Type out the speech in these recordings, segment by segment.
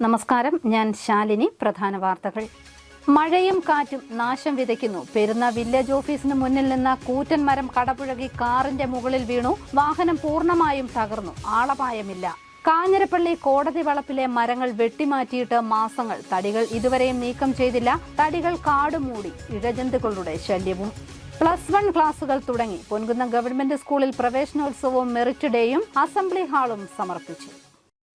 നമസ്കാരം, ഞാൻ ശാലിനി. പ്രധാന വാർത്തകൾ. മഴയും കാറ്റും നാശം വിതയ്ക്കുന്നു. പെരുന്ന വില്ലേജ് ഓഫീസിന് മുന്നിൽ നിന്ന് കൂറ്റൻ മരം കടപുഴകി കാറിന്റെ മുകളിൽ വീണു. വാഹനം പൂർണ്ണമായും തകർന്നു. ആളപായമില്ല. കാഞ്ഞിരപ്പള്ളി കോടതി വളപ്പിലെ മരങ്ങൾ വെട്ടിമാറ്റിയിട്ട് മാസങ്ങൾ. തടികൾ ഇതുവരെയും നീക്കം ചെയ്തില്ല. തടികൾ കാടുമൂടി. ഇഴജന്തുക്കളുടെ ശല്യവും. +1 ക്ലാസുകൾ തുടങ്ങി. പൊൻകുന്നം ഗവൺമെന്റ് സ്കൂളിൽ പ്രവേശനോത്സവവും മെറിറ്റ് ഡേയും അസംബ്ലി ഹാളും സമർപ്പിച്ചു.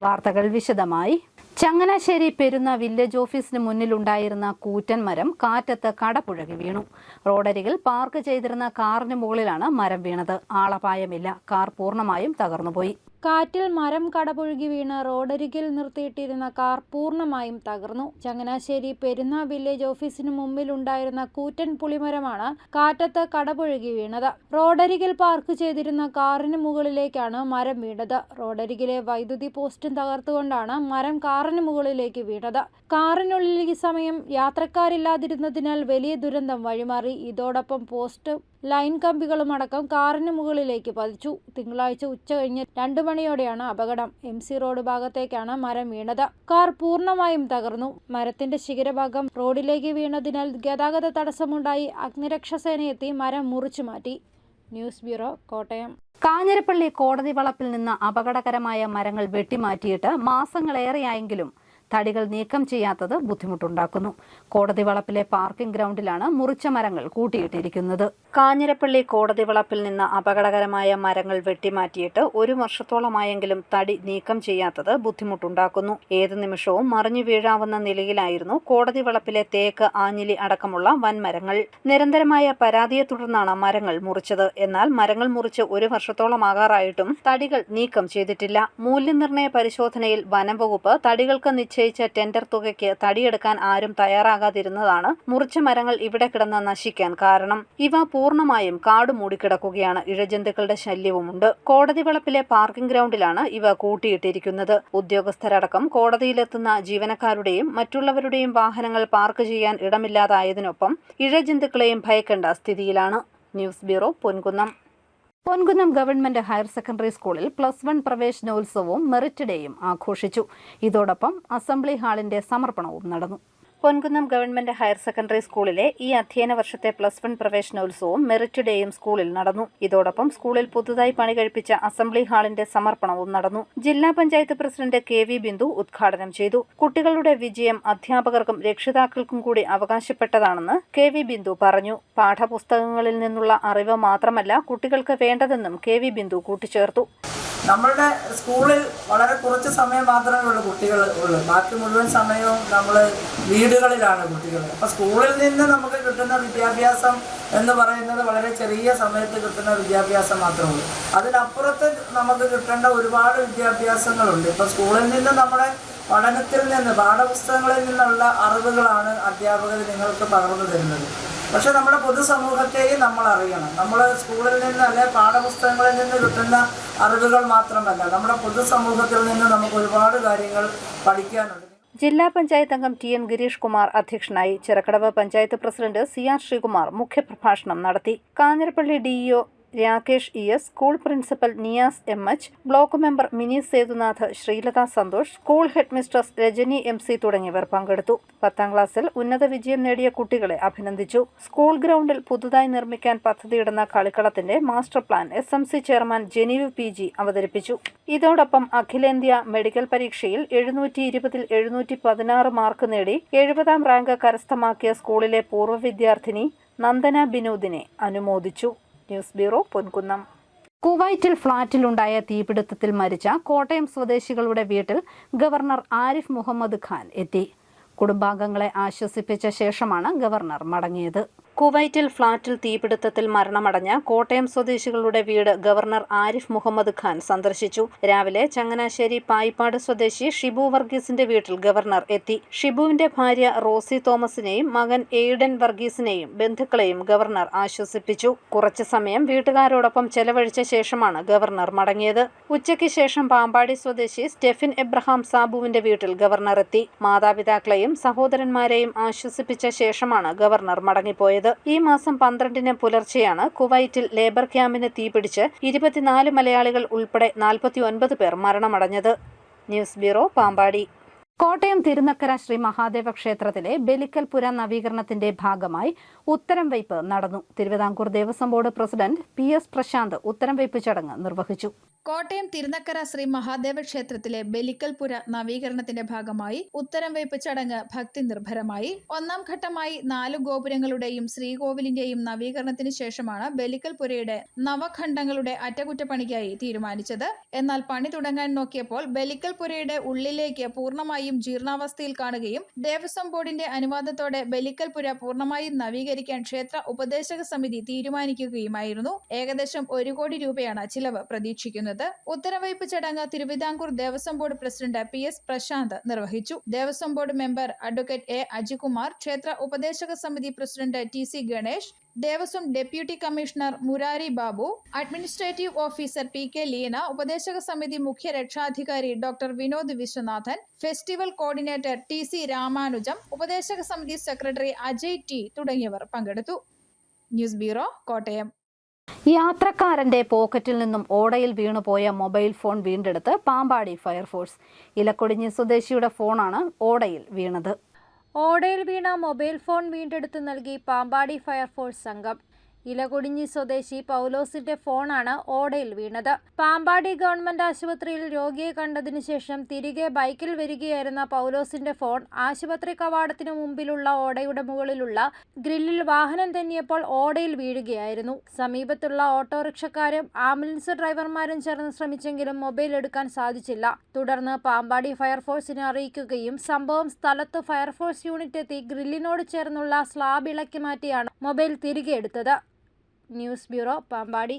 വാർത്തകൾ വിശദമായി. ചങ്ങനാശ്ശേരി പെരുന്ന വില്ലേജ് ഓഫീസിന് മുന്നിലുണ്ടായിരുന്ന കൂറ്റൻ മരം കാറ്റത്ത് കടപുഴകി വീണു. റോഡരികിൽ പാർക്ക് ചെയ്തിരുന്ന കാറിന് മുകളിലാണ് മരം വീണത്. ആളപായമില്ല. കാർ പൂർണ്ണമായും തകർന്നുപോയി. കാറ്റിൽ മരം കടപുഴകി വീണ് റോഡരികിൽ നിർത്തിയിട്ടിരുന്ന കാർ പൂർണ്ണമായും തകർന്നു. ചങ്ങനാശ്ശേരി പെരുന്ന വില്ലേജ് ഓഫീസിന് മുമ്പിലുണ്ടായിരുന്ന കൂറ്റൻ പുളിമരമാണ് കാറ്റത്ത് കടപുഴകി വീണത്. റോഡരികിൽ പാർക്ക് ചെയ്തിരുന്ന കാറിന് മുകളിലേക്കാണ് മരം വീണത്. റോഡരികിലെ വൈദ്യുതി പോസ്റ്റും തകർത്തുകൊണ്ടാണ് മരം കാറിന് മുകളിലേക്ക് വീണത്. കാറിനുള്ളിൽ ഈ സമയം യാത്രക്കാരില്ലാതിരുന്നതിനാൽ വലിയ ദുരന്തം വഴിമാറി. ഇതോടൊപ്പം പോസ്റ്റ്, ലൈൻ കമ്പികളുമടക്കം കാറിന് മുകളിലേക്ക് പതിച്ചു. തിങ്കളാഴ്ച ഉച്ചകഴിഞ്ഞ് 2 മണിയോടെയാണ് അപകടം. MC റോഡ് ഭാഗത്തേക്കാണ് മരം വീണത്. കാർ പൂർണ്ണമായും തകർന്നു. മരത്തിന്റെ ശിഖരഭാഗം റോഡിലേക്ക് വീണതിനാൽ ഗതാഗത തടസ്സമുണ്ടായി. അഗ്നിരക്ഷാസേനയെത്തി മരം മുറിച്ചു മാറ്റി. News bureau, Kottayam. കാഞ്ഞിരപ്പള്ളി കോടതി വളപ്പിൽ നിന്ന് അപകടകരമായ മരങ്ങൾ വെട്ടിമാറ്റിയിട്ട് മാസങ്ങളേറെയായെങ്കിലും തടികൾ നീക്കം ചെയ്യാത്തത് ബുദ്ധിമുട്ടുണ്ടാക്കുന്നു. കോടതി വളപ്പിലെ പാർക്കിംഗ് ഗ്രൗണ്ടിലാണ് മുറിച്ച മരങ്ങൾ കൂട്ടിയിട്ടിരിക്കുന്നത്. കാഞ്ഞിരപ്പള്ളി കോടതി വളപ്പിൽ നിന്ന് അപകടകരമായ മരങ്ങൾ വെട്ടിമാറ്റിയിട്ട് 1 വർഷത്തോളമായെങ്കിലും തടി നീക്കം ചെയ്യാത്തത് ബുദ്ധിമുട്ടുണ്ടാക്കുന്നു. ഏത് നിമിഷവും മറിഞ്ഞു വീഴാവുന്ന നിലയിലായിരുന്നു കോടതി വളപ്പിലെ തേക്ക്, ആഞ്ഞിലി അടക്കമുള്ള വൻമരങ്ങൾ. നിരന്തരമായ പരാതിയെ തുടർന്നാണ് മരങ്ങൾ മുറിച്ചത്. എന്നാൽ മരങ്ങൾ മുറിച്ച് 1 വർഷത്തോളമാകാറായിട്ടും തടികൾ നീക്കം ചെയ്തിട്ടില്ല. മൂല്യനിർണ്ണയ പരിശോധനയിൽ വനം വകുപ്പ് തടികൾക്ക് നിശ്ചയിച്ച ടെൻഡർ തുകയ്ക്ക് തടിയെടുക്കാൻ ആരും തയ്യാറാകാതിരുന്നതാണ് മുറിച്ച മരങ്ങൾ ഇവിടെ കിടന്ന് നശിക്കാൻ കാരണം. ഇവ പൂർണ്ണമായും കാട് മൂടിക്കിടക്കുകയാണ്. ഇഴജന്തുക്കളുടെ ശല്യവുമുണ്ട്. കോടതി വളപ്പിലെ പാർക്കിംഗ് ഗ്രൗണ്ടിലാണ് ഇവ കൂട്ടിയിട്ടിരിക്കുന്നത്. ഉദ്യോഗസ്ഥരടക്കം കോടതിയിലെത്തുന്ന ജീവനക്കാരുടെയും മറ്റുള്ളവരുടെയും വാഹനങ്ങൾ പാർക്ക് ചെയ്യാൻ ഇടമില്ലാതായതിനൊപ്പം ഇഴജന്തുക്കളെയും ഭയക്കേണ്ട സ്ഥിതിയിലാണ്. News bureau, Ponkunnam. Ponkunnam government higher secondary സ്കൂളിൽ +1 പ്രവേശനോത്സവവും മെറിറ്റ് ഡേയും ആഘോഷിച്ചു. ഇതോടൊപ്പം അസംബ്ലി ഹാളിന്റെ സമർപ്പണവും നടന്നു. പൊൻകുന്നം ഗവൺമെന്റ് ഹയർ സെക്കൻഡറി സ്കൂളിലെ ഈ അധ്യയന വർഷത്തെ +1 പ്രവേശനോത്സവവും മെറിറ്റ് ഡേയും സ്കൂളിൽ നടന്നു. ഇതോടൊപ്പം സ്കൂളിൽ പുതുതായി പണി കഴിപ്പിച്ച അസംബ്ലി ഹാളിന്റെ സമർപ്പണവും നടന്നു. ജില്ലാ പഞ്ചായത്ത് പ്രസിഡന്റ് KV ബിന്ദു ഉദ്ഘാടനം ചെയ്തു. കുട്ടികളുടെ വിജയം അധ്യാപകർക്കും രക്ഷിതാക്കൾക്കും കൂടി അവകാശപ്പെട്ടതാണെന്ന് KV ബിന്ദു പറഞ്ഞു. പാഠപുസ്തകങ്ങളിൽ നിന്നുള്ള അറിവ് മാത്രമല്ല കുട്ടികൾക്ക് വേണ്ടതെന്നും KV ബിന്ദു കൂട്ടിച്ചേർത്തു. നമ്മളുടെ സ്കൂളിൽ വളരെ കുറച്ച് സമയം മാത്രമേ ഉള്ളൂ കുട്ടികൾ ഉള്ളൂ. ബാക്കി മുഴുവൻ സമയവും നമ്മൾ വീടുകളിലാണ് കുട്ടികൾ. അപ്പോൾ സ്കൂളിൽ നിന്ന് നമുക്ക് കിട്ടുന്ന വിദ്യാഭ്യാസം എന്ന് പറയുന്നത് വളരെ ചെറിയ സമയത്ത് കിട്ടുന്ന വിദ്യാഭ്യാസം മാത്രമേ ഉള്ളൂ. അതിനപ്പുറത്ത് നമുക്ക് കിട്ടേണ്ട ഒരുപാട് വിദ്യാഭ്യാസങ്ങളുണ്ട്. ഇപ്പോൾ സ്കൂളിൽ നിന്ന് നമ്മുടെ പഠനത്തിൽ നിന്ന്, പാഠപുസ്തകങ്ങളിൽ നിന്നുള്ള അറിവുകളാണ് അധ്യാപകർ നിങ്ങൾക്ക് പകർന്നു തരുന്നത്. പക്ഷെ നമ്മുടെ പൊതുസമൂഹത്തെയും നമ്മൾ അറിയണം. നമ്മൾ സ്കൂളിൽ നിന്ന് അല്ലെ പാഠപുസ്തകങ്ങളിൽ നിന്ന് കിട്ടുന്ന അറിവുകൾ മാത്രമല്ല, നമ്മുടെ പൊതുസമൂഹത്തിൽ നിന്ന് നമുക്ക് ഒരുപാട് കാര്യങ്ങൾ പഠിക്കാനുണ്ട്. ജില്ലാ പഞ്ചായത്ത് അംഗം TN ഗിരീഷ് കുമാർ അധ്യക്ഷനായി. ചിറക്കടവ് പഞ്ചായത്ത് പ്രസിഡന്റ് CR ശ്രീകുമാർ മുഖ്യപ്രഭാഷണം നടത്തി. Kanjirappally DEO Rakesh ES, school principal Niyas MH, block member Mini Sethunath, Sreelatha Santhosh, school headmistress Rajani MC തുടങ്ങിയവർ പങ്കെടുത്തു. 10ാം ക്ലാസ്സിൽ ഉന്നത വിജയം നേടിയ കുട്ടികളെ അഭിനന്ദിച്ചു. സ്കൂൾ ഗ്രൗണ്ടിൽ പുതുതായി നിർമ്മിക്കാൻ പദ്ധതിയിടുന്ന കളിക്കളത്തിന്റെ master plan SMC chairman Jeneev PG അവതരിപ്പിച്ചു. ഇതോടൊപ്പം അഖിലേന്ത്യാ മെഡിക്കൽ പരീക്ഷയിൽ 720-ൽ 716 മാർക്ക് നേടി 70ാം റാങ്ക് കരസ്ഥമാക്കിയ സ്കൂളിലെ പൂർവ്വ വിദ്യാർത്ഥിനി നന്ദന ബിനോദിനെ അനുമോദിച്ചു. News bureau, Ponkunnam. കുവൈറ്റിൽ ഫ്ളാറ്റിലുണ്ടായ തീപിടുത്തത്തിൽ മരിച്ച കോട്ടയം സ്വദേശികളുടെ വീട്ടിൽ ഗവർണർ ആരിഫ് മുഹമ്മദ് ഖാൻ എത്തി. കുടുംബാംഗങ്ങളെ ആശ്വസിപ്പിച്ച ശേഷമാണ് ഗവർണർ മടങ്ങിയത്. കുവൈറ്റിൽ ഫ്ളാറ്റിൽ തീപിടുത്തത്തിൽ മരണമടഞ്ഞ കോട്ടയം സ്വദേശികളുടെ വീട് ഗവർണർ ആരിഫ് മുഹമ്മദ് ഖാൻ സന്ദർശിച്ചു. രാവിലെ ചങ്ങനാശ്ശേരി പായിപ്പാട് സ്വദേശി ഷിബു വർഗീസിന്റെ വീട്ടിൽ ഗവർണർ എത്തി. ഷിബുവിന്റെ ഭാര്യ റോസി തോമസിനെയും മകൻ എയ്ഡൻ വർഗീസിനെയും ബന്ധുക്കളെയും ഗവർണർ ആശ്വസിപ്പിച്ചു. കുറച്ചു സമയം വീട്ടുകാരോടൊപ്പം ചെലവഴിച്ച ശേഷമാണ് ഗവർണർ മടങ്ങിയത്. ഉച്ചയ്ക്ക് ശേഷം പാമ്പാടി സ്വദേശി സ്റ്റെഫിൻ എബ്രഹാം സാബുവിന്റെ വീട്ടിൽ ഗവർണർ എത്തി. മാതാപിതാക്കളെയും സഹോദരന്മാരെയും ആശ്വസിപ്പിച്ച ശേഷമാണ് ഗവർണർ മടങ്ങിപ്പോയത്. ഈ മാസം 12-ന് പുലർച്ചെയാണ് കുവൈറ്റിൽ ലേബർ ക്യാമ്പിന് തീപിടിച്ച് 24 മലയാളികൾ ഉൾപ്പെടെ 49 പേർ മരണമടഞ്ഞത്. News bureau, Pampady. കോട്ടയം തിരുനക്കര ശ്രീ മഹാദേവ ക്ഷേത്രത്തിലെ ബലിക്കൽപുര നവീകരണത്തിന്റെ ഭാഗമായി ഉത്തരംവയ്പ് നടന്നു. Thiruvithamkoor Devaswom board president PS Prashanth ഉത്തരംവയ്പ് ചടങ്ങ് നിർവഹിച്ചു. കോട്ടയം തിരുനക്കര ശ്രീ മഹാദേവ ക്ഷേത്രത്തിലെ ബലിക്കൽപുര നവീകരണത്തിന്റെ ഭാഗമായി ഉത്തരംവയ്പ് ചടങ്ങ് ഭക്തി നിർഭരമായി. ഒന്നാം ഘട്ടമായി 4 ഗോപുരങ്ങളുടെയും ശ്രീകോവിലിന്റെയും നവീകരണത്തിന് ശേഷമാണ് ബലിക്കൽപുരയുടെ നവഖണ്ഡങ്ങളുടെ അറ്റകുറ്റപ്പണിക്കായി തീരുമാനിച്ചത്. എന്നാൽ പണി തുടങ്ങാൻ നോക്കിയപ്പോൾ ബലിക്കൽപുരയുടെ ഉള്ളിലേക്ക് പൂർണ്ണമായും ജീർണാവസ്ഥയിൽ കാണുകയും ദേവസ്വം ബോർഡിന്റെ അനുവാദത്തോടെ ബലിക്കൽപുര പൂർണ്ണമായും നവീകരിക്കാൻ ക്ഷേത്ര ഉപദേശക സമിതി തീരുമാനിക്കുകയുമായിരുന്നു. ഏകദേശം 1 കോടി രൂപയാണ് ചിലവ് പ്രതീക്ഷിക്കുന്നത്. ഉത്തരവയ്പ് ചടങ്ങ് Thiruvithamkoor Devaswom board president PS Prashanth നിർവഹിച്ചു. Devaswom board member advocate A Ajikumar, ക്ഷേത്ര ഉപദേശക സമിതി president TC Ganesh, Devaswom deputy commissioner Murari Babu, administrative officer PK Leena, ഉപദേശക സമിതി മുഖ്യ രക്ഷാധികാരി doctor Vinod Viswanathan, festival coordinator TC Ramanujam, ഉപദേശക സമിതി സെക്രട്ടറി അജയ് T തുടങ്ങിയവർ പങ്കെടുത്തു. News bureau, Kottayam. യാത്രക്കാരന്റെ പോക്കറ്റിൽ നിന്നും ഓടയിൽ വീണുപോയ മൊബൈൽ ഫോൺ വീണ്ടെടുത്ത് പാമ്പാടി ഫയർഫോഴ്സ്. ഇലക്കൊടിഞ്ഞി സ്വദേശിയുടെ ഫോണാണ് ഓടയിൽ വീണത്. ഓടയിൽ വീണ മൊബൈൽ ഫോൺ വീണ്ടെടുത്ത് നൽകി പാമ്പാടി ഫയർഫോഴ്സ് സംഘം. ഇലകൊടിഞ്ഞി സ്വദേശി പൗലോസിന്റെ ഫോണാണ് ഓടയിൽ വീണത്. പാമ്പാടി ഗവൺമെന്റ് ആശുപത്രിയിൽ രോഗിയെ കണ്ടതിനു ശേഷം തിരികെ ബൈക്കിൽ വരികയായിരുന്ന പൗലോസിന്റെ ഫോൺ ആശുപത്രി കവാടത്തിനു മുമ്പിലുള്ള ഓടയുടെ മുകളിലുള്ള ഗ്രില്ലിൽ വാഹനം തെന്നിയപ്പോൾ ഓടയിൽ വീഴുകയായിരുന്നു. സമീപത്തുള്ള ഓട്ടോറിക്ഷക്കാരും ആംബുലൻസ് ഡ്രൈവർമാരും ചേർന്ന് ശ്രമിച്ചെങ്കിലും മൊബൈൽ എടുക്കാൻ സാധിച്ചില്ല. തുടർന്ന് പാമ്പാടി ഫയർഫോഴ്സിനെ അറിയിക്കുകയും സംഭവം സ്ഥലത്ത് ഫയർഫോഴ്സ് യൂണിറ്റ് എത്തി ഗ്രില്ലിനോട് ചേർന്നുള്ള സ്ലാബ് ഇളക്കി മാറ്റിയാണ് മൊബൈൽ തിരികെ എടുത്തത്. News bureau, Pampady.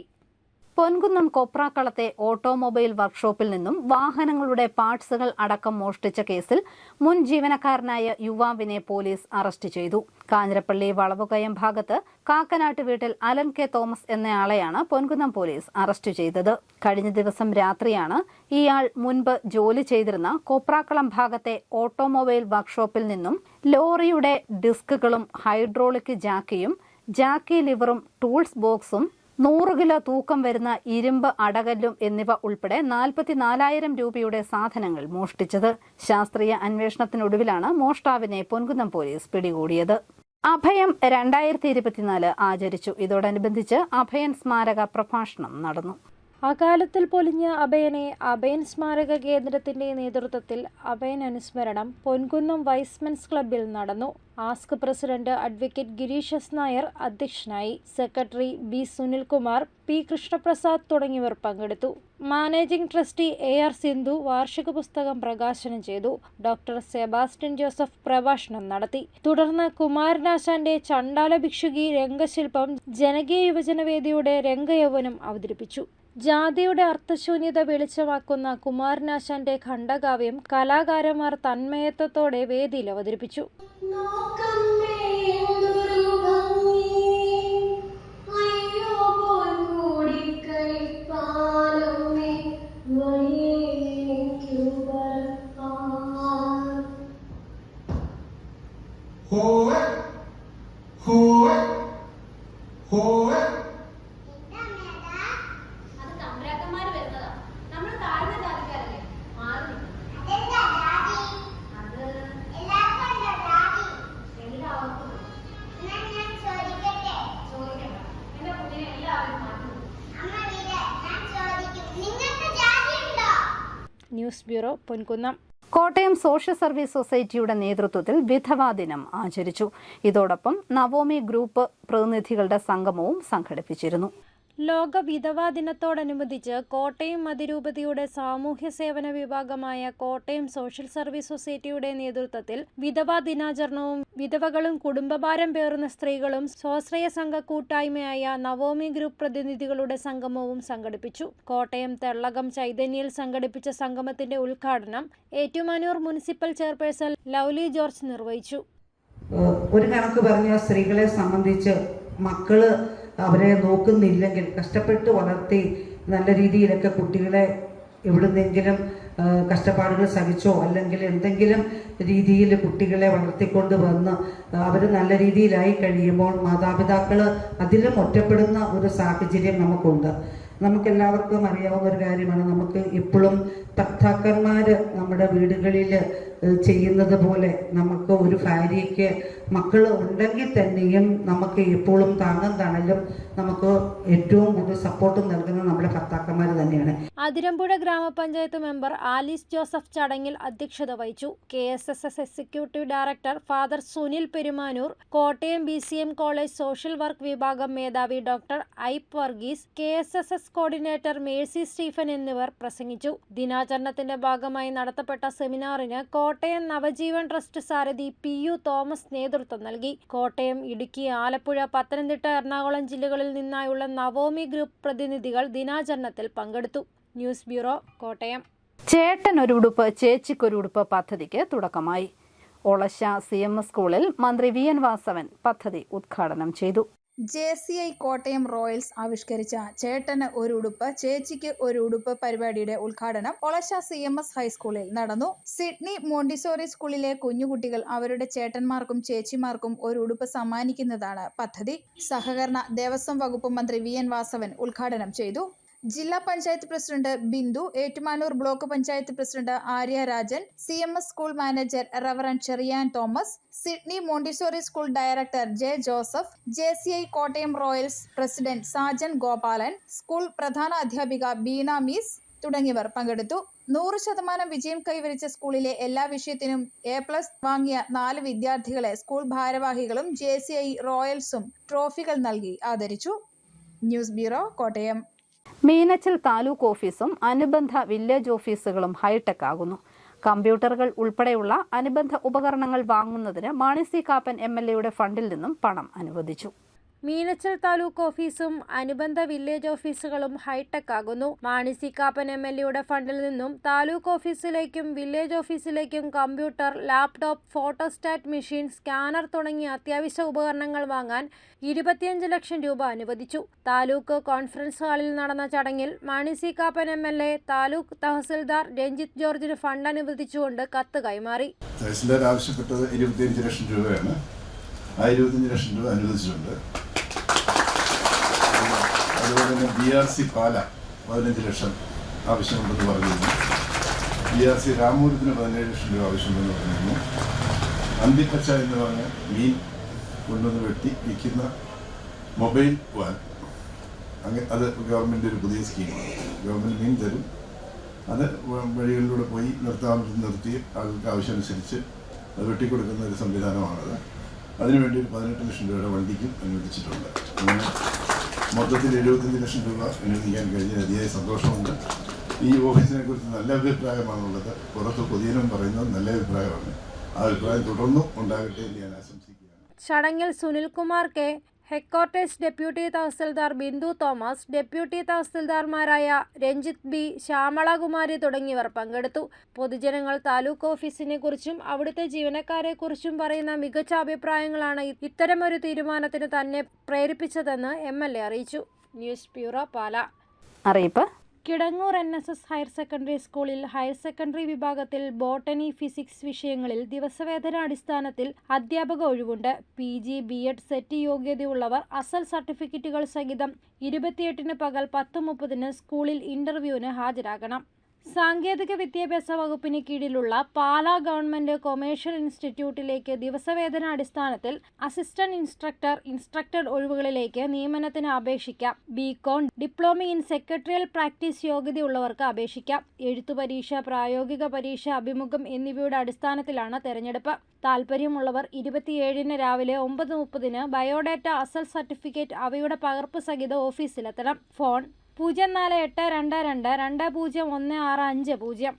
പൊൻകുന്നം കൊപ്രാക്കളത്തെ ഓട്ടോമൊബൈൽ വർക്ക്ഷോപ്പിൽ നിന്നും വാഹനങ്ങളുടെ പാർട്സുകൾ അടക്കം മോഷ്ടിച്ച കേസിൽ മുൻ ജീവനക്കാരനായ യുവാവിനെ പോലീസ് അറസ്റ്റ് ചെയ്തു. കാഞ്ഞിരപ്പള്ളി വളവുകയം ഭാഗത്ത് കാക്കനാട്ട് വീട്ടിൽ അലൻ K തോമസ് എന്നയാളെയാണ് പൊൻകുന്നം പോലീസ് അറസ്റ്റ് ചെയ്തത്. കഴിഞ്ഞ ദിവസം രാത്രിയാണ് ഇയാൾ മുൻപ് ജോലി ചെയ്തിരുന്ന കൊപ്രാക്കളം ഭാഗത്തെ ഓട്ടോമൊബൈൽ വർക്ക്ഷോപ്പിൽ നിന്നും ലോറിയുടെ ഡിസ്കുകളും ഹൈഡ്രോളിക് ജാക്കി ലിവറും ടൂൾസ് ബോക്സും 100 കിലോ തൂക്കം വരുന്ന ഇരുമ്പ് അടകല്ലും എന്നിവ ഉൾപ്പെടെ 44,000 രൂപയുടെ സാധനങ്ങൾ മോഷ്ടിച്ചത്. ശാസ്ത്രീയ അന്വേഷണത്തിനൊടുവിലാണ് മോഷ്ടാവിനെ പൊൻകുന്നം പോലീസ് പിടികൂടിയത്. അഭയം 2024 ആചരിച്ചു. ഇതോടനുബന്ധിച്ച് അഭയൻ സ്മാരക പ്രഭാഷണം നടന്നു. അകാലത്തിൽ പൊലിഞ്ഞ അഭയനെ അഭയൻ സ്മാരക കേന്ദ്രത്തിന്റെ നേതൃത്വത്തിൽ അഭയൻ അനുസ്മരണം പൊൻകുന്നം വൈസ്മെൻസ് ക്ലബ്ബിൽ നടന്നു. ആസ്ക് president advocate Girish S Nair അധ്യക്ഷനായി. Secretary B Sunilkumar, P Krishnaprasad തുടങ്ങിയവർ പങ്കെടുത്തു. മാനേജിംഗ് ട്രസ്റ്റി AR സിന്ധു വാർഷിക പുസ്തകം പ്രകാശനം ചെയ്തു. ഡോക്ടർ സെബാസ്റ്റ്യൻ ജോസഫ് പ്രഭാഷണം നടത്തി. തുടർന്ന് കുമാരനാശാന്റെ ചണ്ടാല ഭിക്ഷുകി രംഗശില്പം ജനകീയ യുവജനവേദിയുടെ രംഗയൗവനം അവതരിപ്പിച്ചു. ജാതിയുടെ അർത്ഥശൂന്യത വെളിച്ചമാക്കുന്ന കുമാരനാശാന്റെ ഖണ്ഡകാവ്യം കലാകാരന്മാർ തന്മയത്വത്തോടെ വേദിയിൽ അവതരിപ്പിച്ചു. News bureau, Ponkunnam. Kottayam social service സൊസൈറ്റിയുടെ നേതൃത്വത്തിൽ വിധവാ ദിനം ആചരിച്ചു. ഇതോടൊപ്പം നവോമി ഗ്രൂപ്പ് പ്രതിനിധികളുടെ സംഗമവും സംഘടിപ്പിച്ചിരുന്നു. ലോക വിധവാ ദിനത്തോടനുബന്ധിച്ച് കോട്ടയം അതിരൂപതയുടെ സാമൂഹ്യ സേവന വിഭാഗമായ കോട്ടയം സോഷ്യൽ സർവീസ് സൊസൈറ്റിയുടെ നേതൃത്വത്തിൽ വിധവാ ദിനാചരണവും വിധവകളും കുടുംബഭാരം പേറുന്ന സ്ത്രീകളും സ്വാശ്രയ സംഘ കൂട്ടായ്മയായ നവോമി ഗ്രൂപ്പ് പ്രതിനിധികളുടെ സംഗമവും സംഘടിപ്പിച്ചു. കോട്ടയം തെള്ളകം ചൈതന്യയിൽ സംഘടിപ്പിച്ച സംഗമത്തിന്റെ ഉദ്ഘാടനം Ettumanoor municipal chairperson Lovely George നിർവഹിച്ചു. ഒരു കണക്ക് പറഞ്ഞ സ്ത്രീകളെ സംബന്ധിച്ച് മക്കള് അവരെ നോക്കുന്നില്ലെങ്കിൽ കഷ്ടപ്പെട്ട് വളർത്തി നല്ല രീതിയിലൊക്കെ കുട്ടികളെ എവിടുന്നെങ്കിലും കഷ്ടപ്പാടുകൾ സഹിച്ചോ അല്ലെങ്കിൽ എന്തെങ്കിലും രീതിയിൽ കുട്ടികളെ വളർത്തിക്കൊണ്ട് വന്ന് അവർ നല്ല രീതിയിലായി കഴിയുമ്പോൾ മാതാപിതാക്കൾ അതിലും ഒറ്റപ്പെടുന്ന ഒരു സാഹചര്യം നമുക്കുണ്ട്. നമുക്കെല്ലാവർക്കും അറിയാവുന്ന ഒരു കാര്യമാണ്. നമുക്ക് ഇപ്പോഴും ഭർത്താക്കന്മാർ നമ്മുടെ വീടുകളിൽ ചെയ്യുന്നത് പോലെ നമുക്ക് ഒരു ഭാര്യയ്ക്ക് മക്കൾ ഉണ്ടെങ്കിൽ തന്നെയും നമുക്ക് എപ്പോഴും താങ്ങും തണലും നമുക്ക് ഏറ്റവും കൂടുതൽ സപ്പോർട്ടും നൽകുന്നത് നമ്മുടെ ഭർത്താക്കന്മാർ തന്നെയാണ്. അതിരമ്പുഴ ഗ്രാമപഞ്ചായത്ത് മെമ്പർ ആലീസ് ജോസഫ് ചടങ്ങിൽ അധ്യക്ഷത വഹിച്ചു. KSSS executive director father Sunil Perumanoor, Kottayam BCM college social work വിഭാഗം മേധാവി doctor Ipe Varghese, KSSS coordinator Mercy Stephen എന്നിവർ പ്രസംഗിച്ചു. ദിനാചരണത്തിന്റെ ഭാഗമായി നടത്തപ്പെട്ട സെമിനാറിന് കോട്ടയം നവജീവൻ ട്രസ്റ്റ് സാരഥി PU തോമസ് നേതൃത്വം നൽകി. കോട്ടയം, ഇടുക്കി, ആലപ്പുഴ, പത്തനംതിട്ട, എറണാകുളം ജില്ലകളിൽ നിന്നായുള്ള നവോമി ഗ്രൂപ്പ് പ്രതിനിധികൾ ദിനാചരണത്തിൽ പങ്കെടുത്തു. News bureau, Kottayam. ചേട്ടനൊരുടുപ്പ് ചേച്ചിക്കൊരുടുപ്പ് പദ്ധതിക്ക് തുടക്കമായി. ഒളശ CMS സ്കൂളിൽ മന്ത്രി VN വാസവൻ പദ്ധതി ഉദ്ഘാടനം ചെയ്തു. JCI കോട്ടയം റോയൽസ് ആവിഷ്കരിച്ച ചേട്ടന് ഒരു ഉടുപ്പ് ചേച്ചിക്ക് ഒരു ഉടുപ്പ് പരിപാടിയുടെ ഉദ്ഘാടനം ഒളശ CMS ഹൈസ്കൂളിൽ നടന്നു. സിഡ്നി മോണ്ടിസോറി സ്കൂളിലെ കുഞ്ഞുകുട്ടികൾ അവരുടെ ചേട്ടന്മാർക്കും ചേച്ചിമാർക്കും ഒരു ഉടുപ്പ് സമ്മാനിക്കുന്നതാണ് പദ്ധതി. സഹകരണ ദേവസ്വം വകുപ്പ് മന്ത്രി VN വാസവൻ ഉദ്ഘാടനം ചെയ്തു. ജില്ലാ panchayat president Bindu, Ettumanoor block panchayat president Arya Rajan, CMS school manager reverend Cherian Thomas, Sydney Montessori school director J Joseph, JCI Kottayam Royals president Sajan Gopalan, school പ്രധാന അധ്യാപിക ബീന മീസ് തുടങ്ങിയവർ പങ്കെടുത്തു. 100% വിജയം കൈവരിച്ച സ്കൂളിലെ എല്ലാ വിഷയത്തിനും A+ വാങ്ങിയ 4 വിദ്യാർത്ഥികളെ സ്കൂൾ ഭാരവാഹികളും JCI റോയൽസും ട്രോഫികൾ നൽകി ആദരിച്ചു. News bureau, Kottayam. മീനച്ചിൽ താലൂക്ക് ഓഫീസും അനുബന്ധ വില്ലേജ് ഓഫീസുകളും ഹൈടെക് ആകുന്നു. കമ്പ്യൂട്ടറുകൾ ഉൾപ്പെടെയുള്ള അനുബന്ധ ഉപകരണങ്ങൾ വാങ്ങുന്നതിന് മാണി സി കാപ്പൻ MLA ഫണ്ടിൽ നിന്നും പണം അനുവദിച്ചു. മീനച്ചിൽ താലൂക്ക് ഓഫീസും അനുബന്ധ വില്ലേജ് ഓഫീസുകളും ഹൈടെക് ആകുന്നു. മാണി സി കാപ്പൻ MLA ഫണ്ടിൽ നിന്നും താലൂക്ക് ഓഫീസിലേക്കും വില്ലേജ് ഓഫീസിലേക്കും computer, laptop, photostat machine, scanner തുടങ്ങിയ അത്യാവശ്യ ഉപകരണങ്ങൾ വാങ്ങാൻ 25 ലക്ഷം രൂപ അനുവദിച്ചു. താലൂക്ക് കോൺഫറൻസ് ഹാളിൽ നടന്ന ചടങ്ങിൽ മാണി സി കാപ്പൻ MLA താലൂക്ക് തഹസിൽദാർ രഞ്ജിത്ത് ജോർജിന് ഫണ്ട് അനുവദിച്ചുകൊണ്ട് കത്ത് കൈമാറി. തഹസിൽദാർ ആവശ്യപ്പെട്ടത് 25 ലക്ഷം രൂപയാണ്. ആ 25 ലക്ഷം രൂപ അനുവദിച്ചിട്ടുണ്ട്. അതുപോലെ തന്നെ BRC പാല 15 ലക്ഷം ആവശ്യമുണ്ടെന്ന് പറഞ്ഞിരുന്നു. BRC രാമൂരത്തിന് 17 ലക്ഷം രൂപ ആവശ്യമുണ്ടെന്ന് പറഞ്ഞിരുന്നു. അന്തിപ്പച്ച എന്ന് പറഞ്ഞ മീൻ കൊണ്ടുവന്ന് വെട്ടി വിൽക്കുന്ന മൊബൈൽ വാൻ, അങ്ങനെ അത് ഗവൺമെൻറ് ഒരു പുതിയ സ്കീമാണ്. ഗവൺമെൻറ് മീൻ തരും, അത് വഴികളിലൂടെ പോയി നിർത്തി ആൾക്ക് ആവശ്യമനുസരിച്ച് അത് വെട്ടിക്കൊടുക്കുന്ന ഒരു സംവിധാനമാണത്. അതിനുവേണ്ടി ഒരു 18 ലക്ഷം രൂപയുടെ വണ്ടിക്കും അനുവദിച്ചിട്ടുണ്ട്. അങ്ങനെ മൊത്തത്തിൽ 75 ലക്ഷം രൂപ അനുവദിക്കാൻ കഴിഞ്ഞ അതിയായ സന്തോഷമുണ്ട്. ഈ ഓഫീസിനെ കുറിച്ച് നല്ല അഭിപ്രായമാണുള്ളത്. പുറത്ത് പൊതുജനം പറയുന്നത് നല്ല അഭിപ്രായമാണ്. ആ അഭിപ്രായം തുടർന്നും ഉണ്ടാകട്ടെ എന്ന് ഞാൻ ആശംസിക്കുകയാണ്. ചടങ്ങിൽ Sunilkumar K, headquarters deputy tahsildar Bindu Thomas, deputy തഹസിൽദാർമാരായ രഞ്ജിത്ത് B, ശ്യാമളകുമാരി തുടങ്ങിയവർ പങ്കെടുത്തു. പൊതുജനങ്ങൾ താലൂക്ക് ഓഫീസിനെ കുറിച്ചും അവിടുത്തെ ജീവനക്കാരെ കുറിച്ചും പറയുന്ന മികച്ച അഭിപ്രായങ്ങളാണ് ഇത്തരമൊരു തീരുമാനത്തിന് തന്നെ പ്രേരിപ്പിച്ചതെന്ന് MLA അറിയിച്ചു. ന്യൂസ് ബ്യൂറോ, പാല. അറിയിപ്പ്. കിടങ്ങൂർ NSS ഹയർ സെക്കൻഡറി സ്കൂളിൽ ഹയർ സെക്കൻഡറി വിഭാഗത്തിൽ ബോട്ടണി, ഫിസിക്സ് വിഷയങ്ങളിൽ ദിവസവേതനാടിസ്ഥാനത്തിൽ അധ്യാപക ഒഴിവുണ്ട്. PG, B.Ed സെറ്റ് യോഗ്യതയുള്ളവർ അസൽ സർട്ടിഫിക്കറ്റുകൾ സഹിതം 28-ന് പകൽ 10:30-ന് സ്കൂളിൽ ഇന്റർവ്യൂവിന് ഹാജരാകണം. സാങ്കേതിക വിദ്യാഭ്യാസ വകുപ്പിന് കീഴിലുള്ള പാലാ ഗവൺമെന്റ് കൊമേഴ്ഷ്യൽ ഇൻസ്റ്റിറ്റ്യൂട്ടിലേക്ക് ദിവസവേതനാടിസ്ഥാനത്തിൽ അസിസ്റ്റന്റ് ഇൻസ്ട്രക്ടർ, ഇൻസ്ട്രക്ടർ ഒഴിവുകളിലേക്ക് നിയമനത്തിന് അപേക്ഷിക്കാം. BCom, diploma in secretarial practice യോഗ്യതയുള്ളവർക്ക് അപേക്ഷിക്കാം. എഴുത്തുപരീക്ഷ, പ്രായോഗിക പരീക്ഷ, അഭിമുഖം എന്നിവയുടെ അടിസ്ഥാനത്തിലാണ് തെരഞ്ഞെടുപ്പ്. താൽപ്പര്യമുള്ളവർ 27-ന് രാവിലെ 9:30-ന് ബയോഡാറ്റ, അസൽ സർട്ടിഫിക്കറ്റ് അവയുടെ പകർപ്പ് സഹിതം ഓഫീസിലെത്തണം. ഫോൺ 0482220165.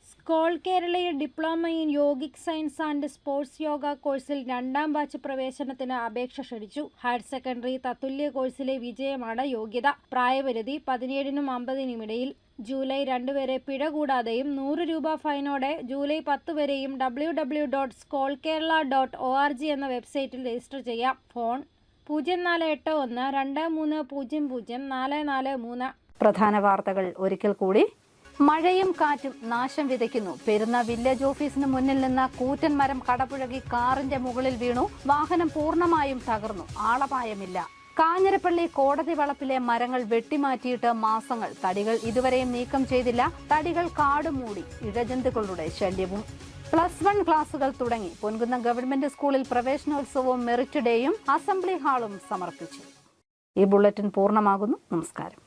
സ്കോൾ കേരളയിൽ diploma in yogic science and sports yoga കോഴ്സിൽ 2ാം ബാച്ച് പ്രവേശനത്തിന് അപേക്ഷ ക്ഷണിച്ചു. ഹയർ സെക്കൻഡറി തത്തുല്യ കോഴ്സിലെ വിജയമാണ് യോഗ്യത. പ്രായപരിധി 17-നും 50-നും ഇടയിൽ. ജൂലൈ 2 വരെ പിഴ കൂടാതെയും 100 രൂപ ഫൈനോടെ ജൂലൈ 10 വരെയും www.skolkerala.org എന്ന വെബ്സൈറ്റിൽ രജിസ്റ്റർ ചെയ്യാം. ഫോൺ 048123004443. പ്രധാന വാർത്തകൾ ഒരിക്കൽ കൂടി. മഴയും കാറ്റും നാശം വിതയ്ക്കുന്നു. പെരുന്ന വില്ലേജ് ഓഫീസിന് മുന്നിൽ നിന്ന് കൂറ്റൻ മരം കടപുഴകി കാറിന്റെ മുകളിൽ വീണു. വാഹനം പൂർണ്ണമായും തകർന്നു. ആളപായമില്ല. കാഞ്ഞിരപ്പള്ളി കോടതി വളപ്പിലെ മരങ്ങൾ വെട്ടിമാറ്റിയിട്ട് മാസങ്ങൾ. തടികൾ ഇതുവരെയും നീക്കം ചെയ്തില്ല. തടികൾ കാടുമൂടി. ഇഴജന്തുക്കളുടെ ശല്യവും. +1 ക്ലാസുകൾ തുടങ്ങി. പൊൻകുന്നം ഗവൺമെന്റ് സ്കൂളിൽ പ്രവേശനോത്സവവും മെറിറ്റ് ഡേയും അസംബ്ലി ഹാളും സമർപ്പിച്ചു. ഈ ബുള്ളറ്റിൻ പൂർണ്ണമാകുന്നു. നമസ്കാരം.